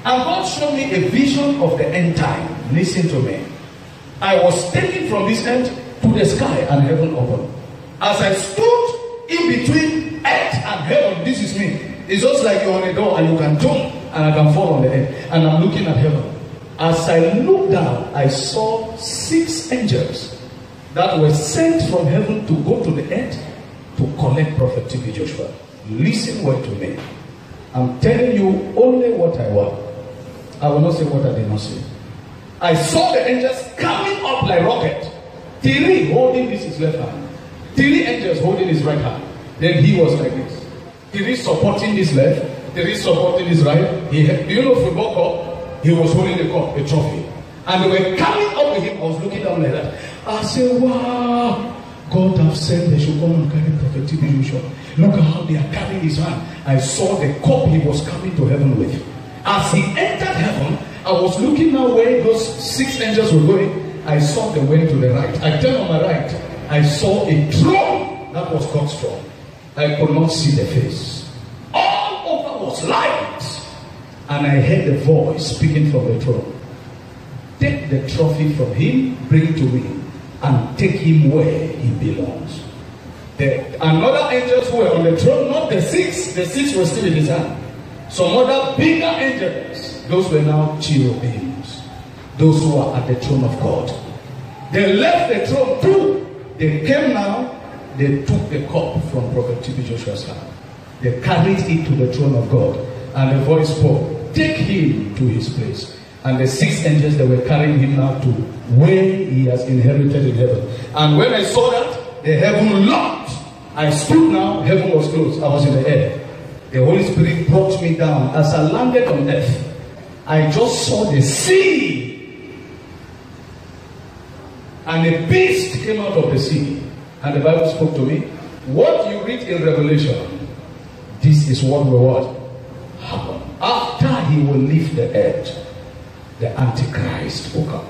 And God showed me a vision of the end time. Listen to me. I was taken from this end to the sky and heaven open. As I stood in between earth and heaven, this is me. It's just like you're on a door and you can jump and I can fall on the earth. And I'm looking at heaven. As I looked down, I saw 6 angels that were sent from heaven to go to the earth to collect Prophet TB Joshua. Listen well to me. I'm telling you only what I want. I will not say what I did not say. I saw the angels coming up like rocket. 3 holding this his left hand. 3 angels holding his right hand. Then he was like this. 3 supporting this left. 3 supporting his right. Do you know football cup? He was holding the cup, a trophy. And they were coming up with him. I was looking down like that. I said, wow. God have said they should come and carry Prophet TB Joshua. Look at how they are carrying his hand. I saw the cup he was coming to heaven with. As he entered heaven, I was looking now where those 6 angels were going. I saw them went to the right. I turned on my right. I saw a throne that was God's throne. I could not see the face. All over was light. And I heard the voice speaking from the throne. Take the trophy from him, bring it to me, and take him where he belongs. Another angels who were on the throne, not the 6. The 6 were still in his hand. Some other bigger angels, those were now cherubims. Those who are at the throne of God. They left the throne too. They came now, they took the cup from Prophet TB Joshua's hand. They carried it to the throne of God. And the voice spoke, take him to his place. And the 6 angels, they were carrying him now to where he has inherited in heaven. And when I saw that, the heaven locked. I stood now, heaven was closed. I was in the air. The Holy Spirit brought me down. As I landed on earth, I just saw the sea. And a beast came out of the sea. And the Bible spoke to me. What you read in Revelation, this is what will happen. After he will leave the earth, the Antichrist will come.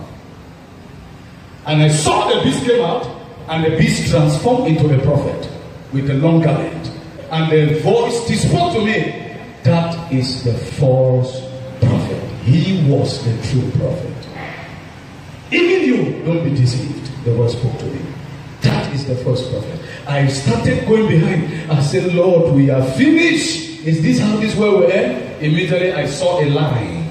And I saw the beast came out, and the beast transformed into a prophet with a long garment. And the voice spoke to me, that is the false prophet. He was the true prophet. Even you, don't be deceived. The voice spoke to me. That is the false prophet. I started going behind. I said, Lord, we are finished. Is this how this world will end? Immediately I saw a line.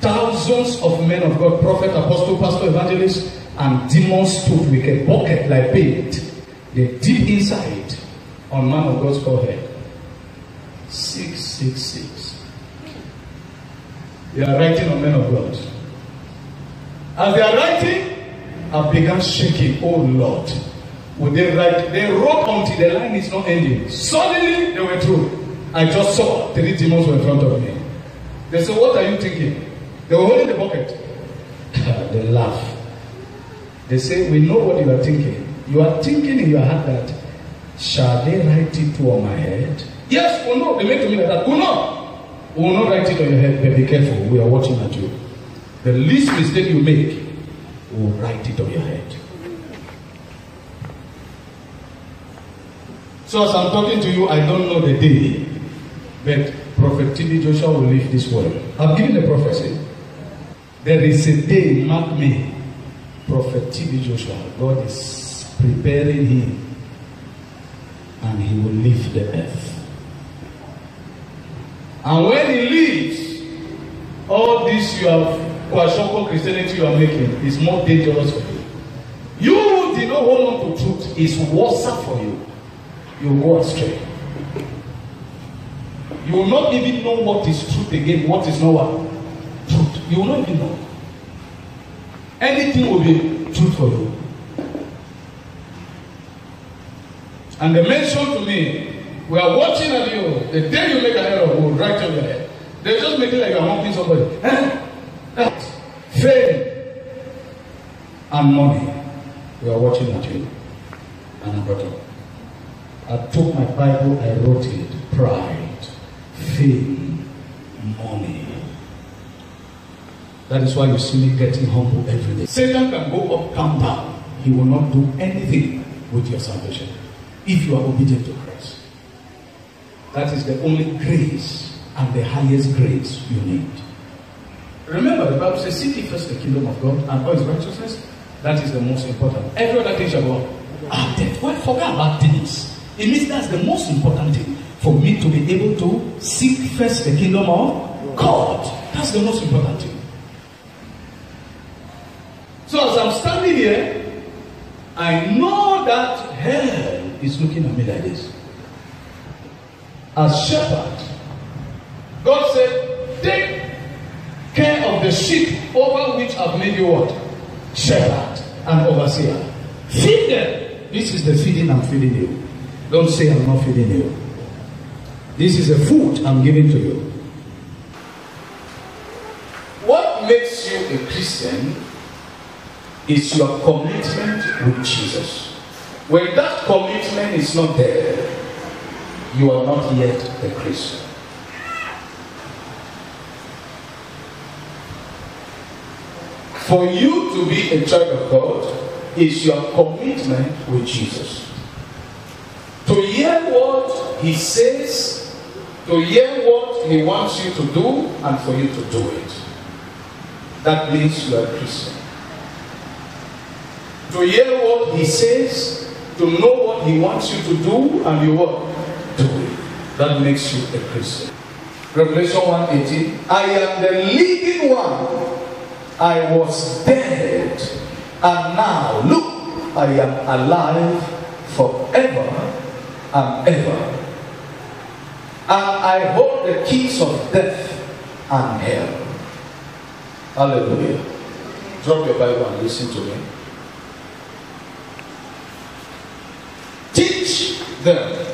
Thousands of men of God, prophet, apostle, pastor, evangelist, and demons stood with a bucket like paint. They dip inside on man of God's forehead. 666. They are writing on men of God. As they are writing, I began shaking. Oh Lord. Would they write? They wrote until the line is not ending. Suddenly they were through. I just saw 3 demons were in front of me. They said, what are you thinking? They were holding the bucket. They laugh. They say, we know what you are thinking. You are thinking in your heart that, shall they write it on my head? Yes or no? They made to me like that. Oh no. We will not write it on your head, but be careful. We are watching at you. The least mistake you make, we will write it on your head. So as I'm talking to you, I don't know the day, but Prophet TB Joshua will leave this world. I've given the prophecy. There is a day, mark me, Prophet TB Joshua, God is preparing him, and he will leave the earth. And when he leaves, all this you have Kwashoko Christianity you are making is more dangerous for you. You did not hold on to truth. It's worse for you. You will go astray. You will not even know what is truth again, what is not what? Truth. You will not even know. Anything will be truth for you. And they mentioned to me, we are watching at you. The day you make an error, we will write on your head. They're just making like you are mocking somebody. Fame and money. We are watching at you. And I brought it. I took my Bible, I wrote it. Pride, fame, money. That is why you see me getting humble every day. Satan can go up, come down. He will not do anything with your salvation if you are obedient to Christ. That is the only grace and the highest grace you need. Remember, the Bible says, seek ye first the kingdom of God and all his righteousness. That is the most important. Every other thing shall go added. Well, forget about things. It means that's the most important thing. For me to be able to seek first the kingdom of God. That's the most important thing. So as I'm standing here, I know that hell is looking at me like this. As shepherd, God said, take care of the sheep over which I've made you what? Shepherd and overseer. Feed them. This is the feeding I'm feeding you. Don't say I'm not feeding you. This is the food I'm giving to you. What makes you a Christian is your commitment with Jesus. When that commitment is not there, you are not yet a Christian. For you to be a child of God is your commitment with Jesus. To hear what he says, to hear what he wants you to do, and for you to do it. That means you are a Christian. To hear what he says, to know what he wants you to do, and you what? Do it. That makes you a Christian. Revelation 1:18. I am the living one. I was dead, and now look, I am alive forever and ever. And I hold the keys of death and hell. Hallelujah. Drop your Bible and listen to me. Teach them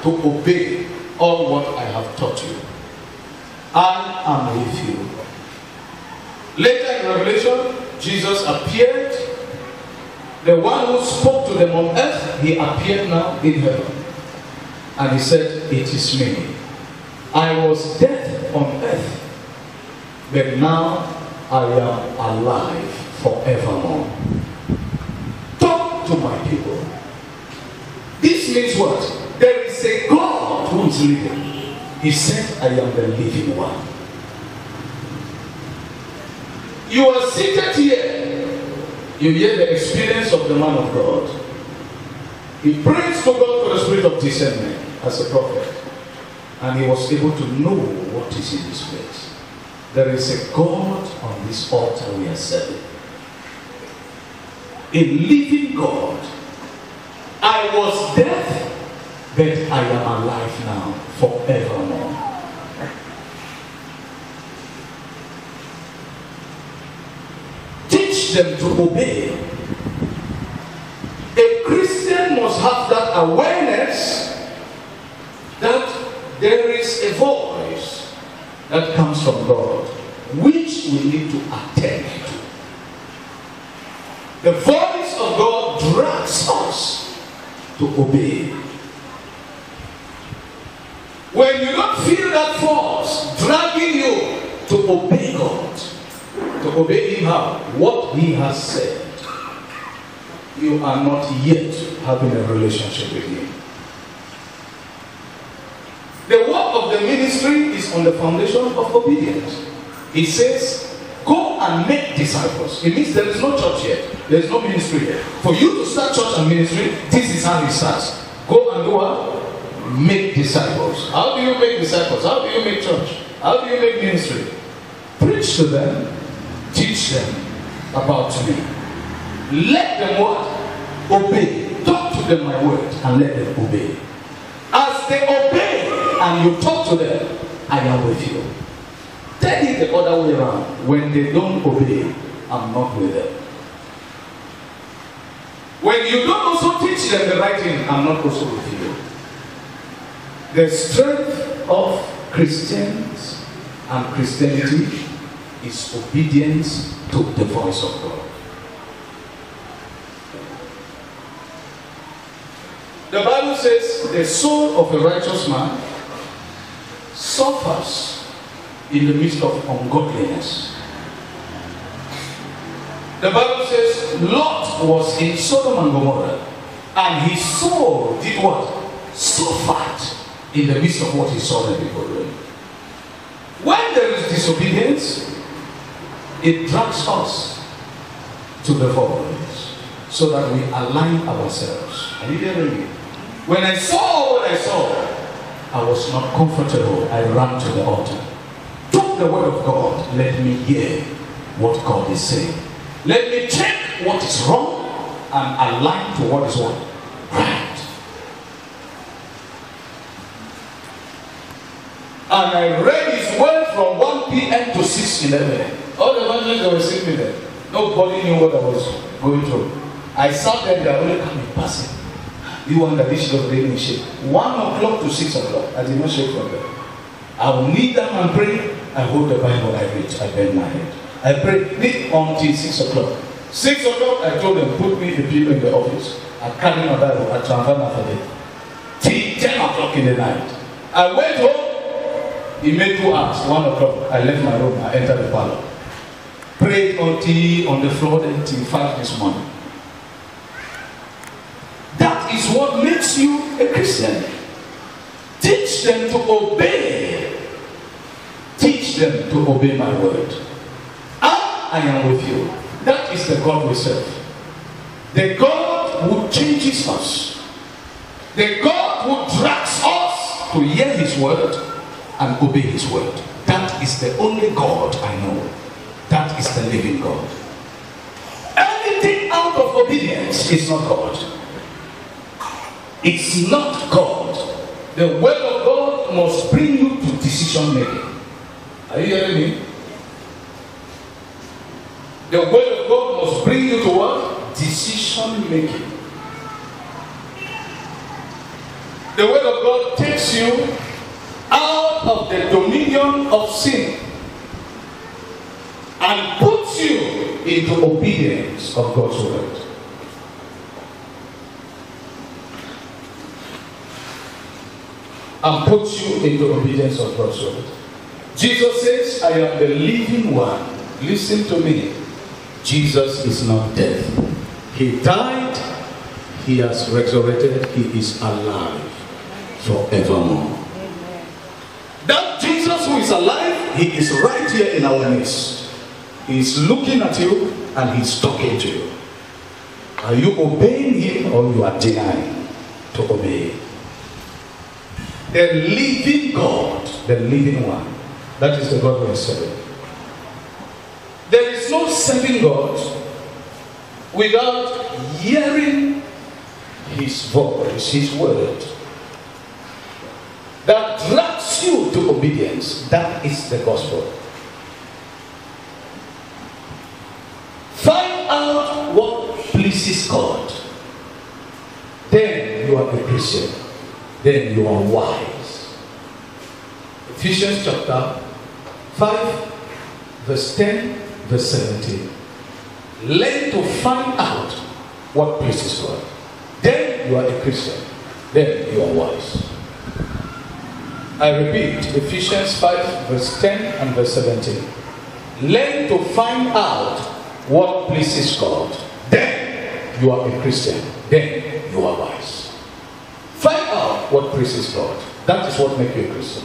to obey all what I have taught you. I am with you. Later in Revelation, Jesus appeared. The one who spoke to them on earth, he appeared now in heaven. And he said, it is me. I was dead on earth, but now I am alive forevermore. Talk to my people. This means what? There is a God who is living. He said, I am the living one. You are seated here. You hear the experience of the man of God. He prays to God for the spirit of discernment as a prophet. And he was able to know what is in this place. There is a God on this altar we are serving. A living God. I was dead, but I am alive now forevermore. Teach them to obey. A Christian must have that awareness that there is a voice that comes from God, which we need to attend to. The voice of God drags us to obey. When you don't feel that force dragging you to obey God, to obey him how? What he has said, you are not yet having a relationship with him. The work of the ministry is on the foundation of obedience. It says, go and make disciples. It means there is no church yet. There is no ministry yet. For you to start church and ministry, this is how it starts. Go and do what? Make disciples. How do you make disciples? How do you make church? How do you make ministry? Preach to them. Teach them about me. Let them what? Obey. Talk to them my word and let them obey. As they obey and you talk to them, I am with you. Tell it the other way around. When they don't obey, I'm not with them. When you don't also teach them the right thing, I'm not also with you. The strength of Christians and Christianity is obedience to the voice of God. The Bible says the soul of a righteous man suffers in the midst of ungodliness. The Bible says Lot was in Sodom and Gomorrah, and his soul did what? Suffered in the midst of what he saw the people doing. When there is disobedience, It drags us to the voice so that we align ourselves. Are you hearing me? When I saw what I saw, I was not comfortable. I ran to the altar. Took the word of God. Let me hear what God is saying. Let me check what is wrong and align to what is what? Right. And I read his word from 1 p.m. to 6:11. All the evangelists that were sitting there, nobody knew what I was going through. I sat there, they were only coming, passing. You wonder this should have been in shape. 1 o'clock to 6 o'clock, I did not shake from there. I will kneel down and pray. I hold the Bible, I read, I bend my head. I pray until 6 o'clock. 6 o'clock, I told them, put me a pillow in the office. I carried my Bible, I transferred for them. Till 10 o'clock in the night. I went home. He made 2 hours. 1 o'clock, I left my room. I entered the parlor. Prayed until on the floor until 5 this morning. That is what makes you a Christian. Teach them to obey. Teach them to obey my word. I am with you. That is the God we serve. The God who changes us. The God who drags us to hear his word and obey his word. That is the only God I know. That is the living God. Anything out of obedience is not God. It's not God. The word of God must bring you to decision making. Are you hearing me? The word of God must bring you to what? Decision making. The word of God takes you out of the dominion of sin and puts you into obedience of God's word. And puts you into obedience of God's word. Jesus says, I am the living one. Listen to me. Jesus is not dead. He died. He has resurrected. He is alive forevermore. That Jesus who is alive, he is right here in our midst. He is looking at you and he's talking to you. Are you obeying him or you are denying to obey? The living God, the living one. That is the God we are serving. There is no serving God without hearing his voice, his word. That drags you to obedience. That is the gospel. Find out what pleases God. Then you are a Christian. Then you are wise. Ephesians chapter 5, verse 10, verse 17. Learn to find out what pleases God. Then you are a Christian. Then you are wise. I repeat, Ephesians 5, verse 10 and verse 17. Learn to find out what pleases God. Then you are a Christian. Then you are wise. Find out what pleases God. That is what makes you a Christian.